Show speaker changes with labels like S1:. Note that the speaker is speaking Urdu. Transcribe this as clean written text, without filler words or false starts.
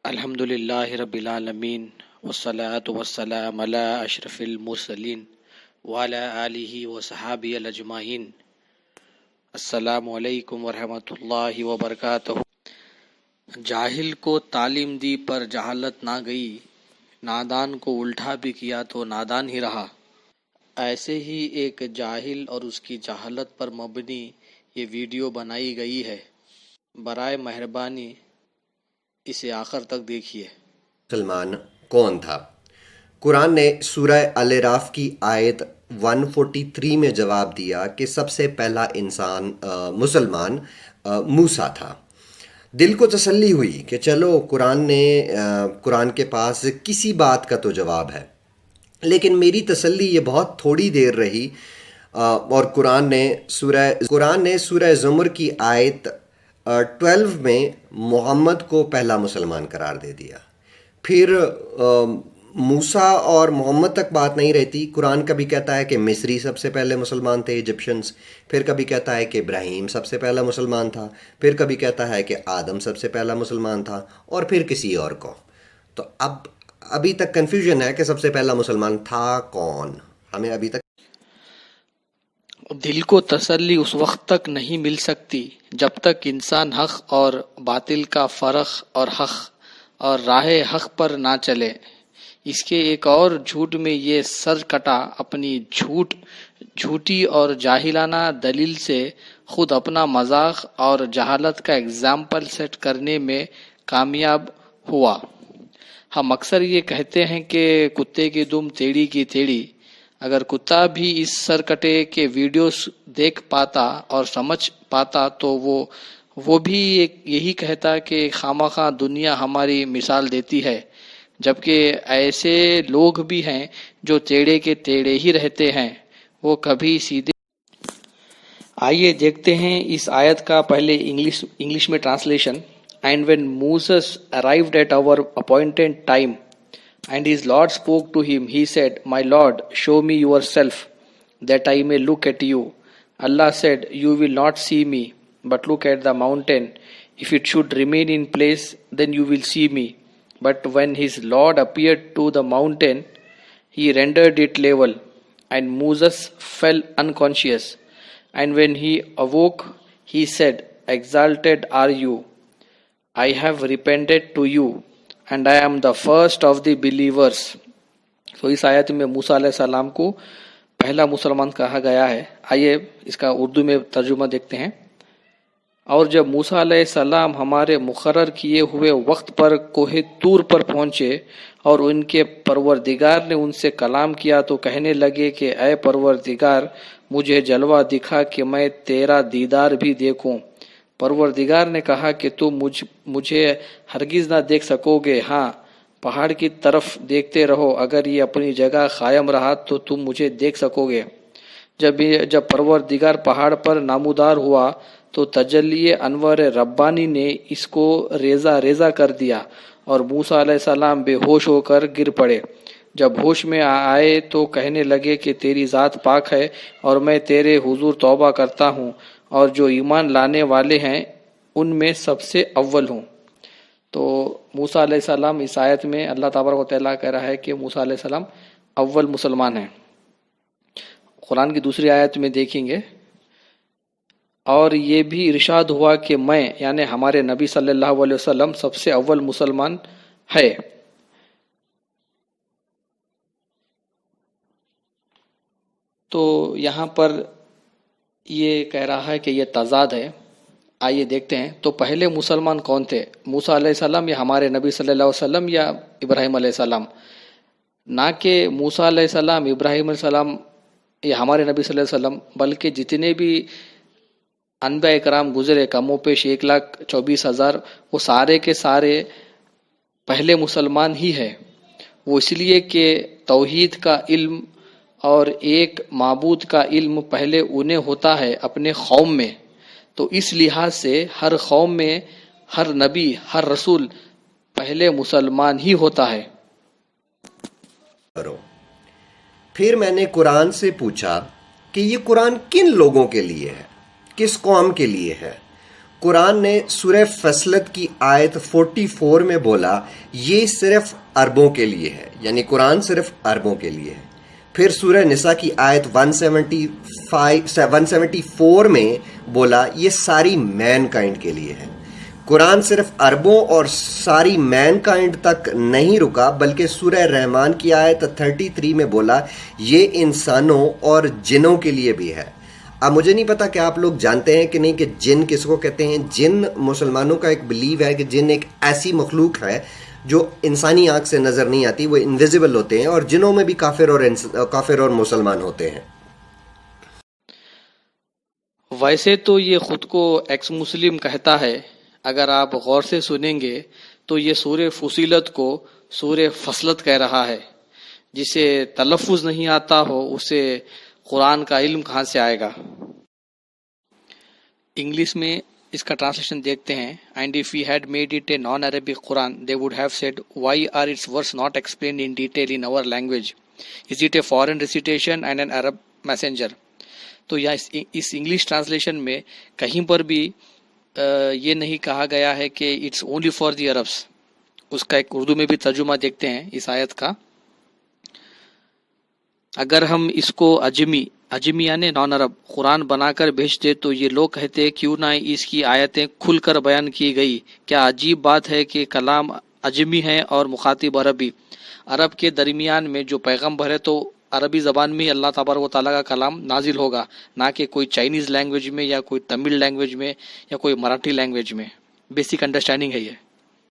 S1: الحمد للہ رب العالمین والصلاة والسلام علی اشرف المرسلین وعلی آلہ وصحابہ اجمعین۔ السلام علیکم ورحمۃ اللہ وبرکاتہ۔ جاہل کو تعلیم دی پر جہالت نہ گئی، نادان کو الٹا بھی کیا تو نادان ہی رہا۔ ایسے ہی ایک جاہل اور اس کی جہالت پر مبنی یہ ویڈیو بنائی گئی ہے، برائے مہربانی اسے آخر تک دیکھیے۔
S2: مسلمان کون تھا؟ قرآن نے سورہ الاعراف کی آیت 143 میں جواب دیا کہ سب سے پہلا انسان مسلمان موسیٰ تھا۔ دل کو تسلی ہوئی کہ چلو قرآن کے پاس کسی بات کا تو جواب ہے، لیکن میری تسلی یہ بہت تھوڑی دیر رہی اور قرآن نے سورہ زمر کی آیت 12 میں محمد کو پہلا مسلمان قرار دے دیا۔ پھر موسیٰ اور محمد تک بات نہیں رہتی، قرآن کبھی کہتا ہے کہ مصری سب سے پہلے مسلمان تھے، ایجپشنز، پھر کبھی کہتا ہے کہ ابراہیم سب سے پہلا مسلمان تھا، پھر کبھی کہتا ہے کہ آدم سب سے پہلا مسلمان تھا، اور پھر کسی اور کو۔ تو ابھی تک کنفیوژن ہے کہ سب سے پہلا مسلمان تھا کون، ہمیں ابھی تک
S1: دل کو تسلی اس وقت تک نہیں مل سکتی جب تک انسان حق اور باطل کا فرق اور حق اور راہ حق پر نہ چلے۔ اس کے ایک اور جھوٹ میں یہ سر کٹا اپنی جھوٹی اور جاہلانہ دلیل سے خود اپنا مذاق اور جہالت کا اگزامپل سیٹ کرنے میں کامیاب ہوا۔ ہم اکثر یہ کہتے ہیں کہ کتے کی دم تیڑی کی تیڑی۔ اگر کتا بھی اس سرکٹے کے ویڈیوز دیکھ پاتا اور سمجھ پاتا تو وہ بھی یہی کہتا کہ خامخواہ دنیا ہماری مثال دیتی ہے، جبکہ ایسے لوگ بھی ہیں جو ٹیڑے کے ٹیڑے ہی رہتے ہیں، وہ کبھی سیدھے۔ آئیے دیکھتے ہیں اس آیت کا پہلے انگلش میں translation. And when Moses arrived at our appointed time, and his Lord spoke to him, he said, My Lord, show me yourself, that I may look at you. Allah said, You will not see me, but look at the mountain. If it should remain in place, then you will see me. But when his Lord appeared to the mountain, he rendered it level, and Moses fell unconscious. And when he awoke, he said, Exalted are you. I have repented to you, and I am the first of the believers. تو اس آیت میں موسیٰ علیہ السلام کو پہلا مسلمان کہا گیا ہے۔ آئیے اس کا اردو میں ترجمہ دیکھتے ہیں۔ اور جب موسیٰ علیہ السلام ہمارے مقرر کیے ہوئے وقت پر کوہ طور پر پہنچے اور ان کے پروردگار نے ان سے کلام کیا تو کہنے لگے کہ اے پروردگار، مجھے جلوہ دکھا کہ میں تیرا دیدار بھی دیکھوں۔ پروردگار نے کہا کہ تم مجھے ہرگز نہ دیکھ سکو گے، ہاں پہاڑ کی طرف دیکھتے رہو، اگر یہ اپنی جگہ قائم رہا تو تم مجھے دیکھ سکو گے۔ جب پروردگار پہاڑ پر نمودار ہوا تو تجلی انور ربانی نے اس کو ریزہ ریزہ کر دیا اور موسیٰ علیہ السلام بے ہوش ہو کر گر پڑے۔ جب ہوش میں آئے تو کہنے لگے کہ تیری ذات پاک ہے اور میں تیرے حضور توبہ کرتا ہوں اور جو ایمان لانے والے ہیں ان میں سب سے اول ہوں۔ تو موسیٰ علیہ السلام اس آیت میں اللہ تبارک و تعالیٰ کہہ رہا ہے کہ موسیٰ علیہ السلام اول مسلمان ہیں۔ قرآن کی دوسری آیت میں دیکھیں گے، اور یہ بھی ارشاد ہوا کہ میں یعنی ہمارے نبی صلی اللہ علیہ وسلم سب سے اول مسلمان ہے۔ تو یہاں پر یہ کہہ رہا ہے کہ یہ تضاد ہے۔ آئیے دیکھتے ہیں۔ تو پہلے مسلمان کون تھے؟ موسیٰ علیہ السلام یا ہمارے نبی صلی اللہ علیہ وسلم یا ابراہیم علیہ السلام؟ نہ کہ موسیٰ علیہ السلام، ابراہیم علیہ السلام یا ہمارے نبی صلی اللہ علیہ وسلم، بلکہ جتنے بھی انبیاء اکرام گزرے کم و پیش 1,24,000، وہ سارے کے سارے پہلے مسلمان ہی ہے۔ وہ اس لیے کہ توحید کا علم اور ایک معبود کا علم پہلے انہیں ہوتا ہے اپنے قوم میں، تو اس لحاظ سے ہر قوم میں ہر نبی ہر رسول پہلے مسلمان ہی ہوتا ہے۔
S2: پھر میں نے قرآن سے پوچھا کہ یہ قرآن کن لوگوں کے لیے ہے، کس قوم کے لیے ہے؟ قرآن نے سورہ فصلت کی آیت 44 میں بولا یہ صرف عربوں کے لیے ہے، یعنی قرآن صرف عربوں کے لیے ہے۔ پھر سورہ نساء کی آیت 174 میں بولا یہ ساری مین کائنڈ کے لیے ہے۔ قرآن صرف عربوں اور ساری مین کائنڈ تک نہیں رکا، بلکہ سورہ رحمان کی آیت 33 میں بولا یہ انسانوں اور جنوں کے لیے بھی ہے۔ اب مجھے نہیں پتا کہ آپ لوگ جانتے ہیں کہ نہیں کہ جن کس کو کہتے ہیں۔ جن مسلمانوں کا ایک بلیو ہے کہ جن ایک ایسی مخلوق ہے جو انسانی آنکھ سے نظر نہیں آتی، وہ انویزیبل ہوتے ہیں، اور جنوں میں بھی کافر اور مسلمان ہوتے ہیں۔
S1: ویسے تو یہ خود کو ایکس مسلم کہتا ہے، اگر آپ غور سے سنیں گے تو یہ سورہ فصیلت کو سورہ فصلت کہہ رہا ہے۔ جسے تلفظ نہیں آتا ہو اسے قرآن کا علم کہاں سے آئے گا۔ انگلش میں اس کا ٹرانسلیشن دیکھتے ہیں، and if we had made it a non Arabic Quran they would have said why are its words not explained in detail in our language, is it a foreign recitation and an Arab messenger. تو یہاں اس انگلش ٹرانسلیشن میں کہیں پر بھی یہ نہیں کہا گیا ہے کہ it's only for the Arabs. اس کا ایک اردو میں بھی ترجمہ دیکھتے ہیں اس آیت کا۔ اگر ہم اس کو عجمی یعنی نان عرب قرآن بنا کر بھیجتے تو یہ لوگ کہتے کیوں نہ اس کی آیتیں کھل کر بیان کی گئی، کیا عجیب بات ہے کہ کلام عجمی ہے اور مخاطب عربی۔ عرب کے درمیان میں جو پیغمبر ہے تو عربی زبان میں اللہ تبارک و تعالیٰ کا کلام نازل ہوگا، نہ کہ کوئی چائنیز لینگویج میں یا کوئی تمل لینگویج میں یا کوئی مراٹھی لینگویج میں۔ بیسک انڈرسٹینڈنگ ہے یہ۔